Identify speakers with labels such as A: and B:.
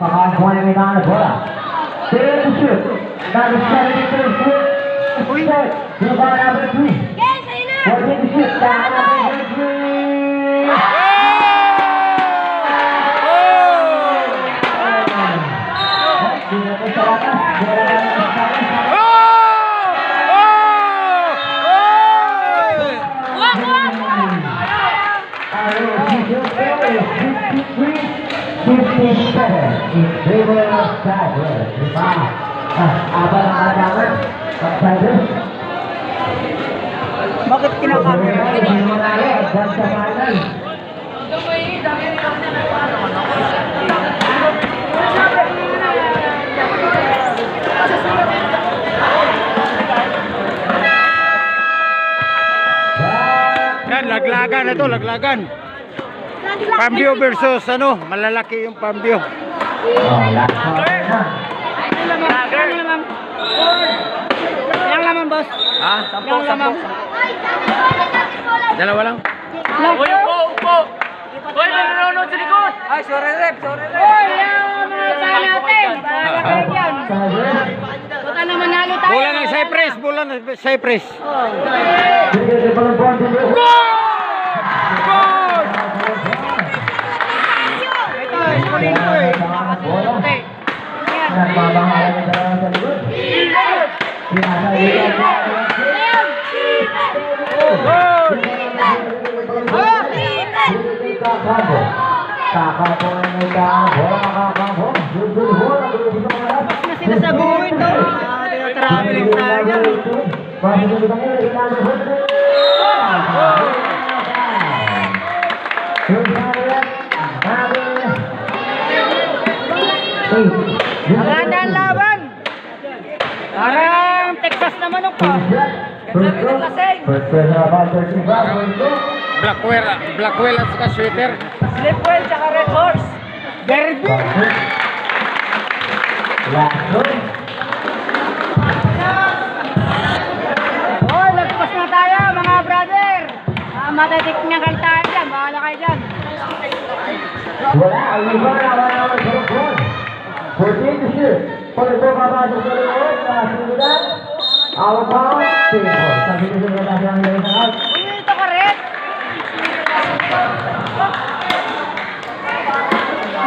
A: Pakakuha na may na bola. Clear to shoot. Number 73 shoot. Shot. Rebound number 3. 14 to shoot. Down number 3.
B: Bakit kinakamera? Yan, laglagan ito, laglagan. Pambio versus ano, malalaki yung pambio. Ilang laman, boss? Ha? Ilang laman? Dalawa lang.
C: Uy, upo! Uy, may nanonood sa likod!
B: Ay, sorry rep.
C: Uy, yung mga saan natin! Para kayo dyan! Baka naman nalo tayo!
B: Bola ng Cypress, bola ng Cypress. Ito, iskulin ko eh.
A: Sinasabuhin to.
B: Traveling tayo.
C: Magandang laban! Parang Texas naman ang pa. Sabi ng lasing!
B: Blackwell at saka sweater.
C: Slipwell tsaka Red Horse.
B: Derby.
C: Oh, lagpas na tayo mga brother! Matatik na kayo tayo dyan. Bahala kayo dyan.
A: Wala, ang iba na wala naman sa loob. 14 to shoot. Pag ito papasok sa loob, nakasunod. Out of bounds. Sabi nito na tayo ang layang out.
C: Uy, ito ka rin!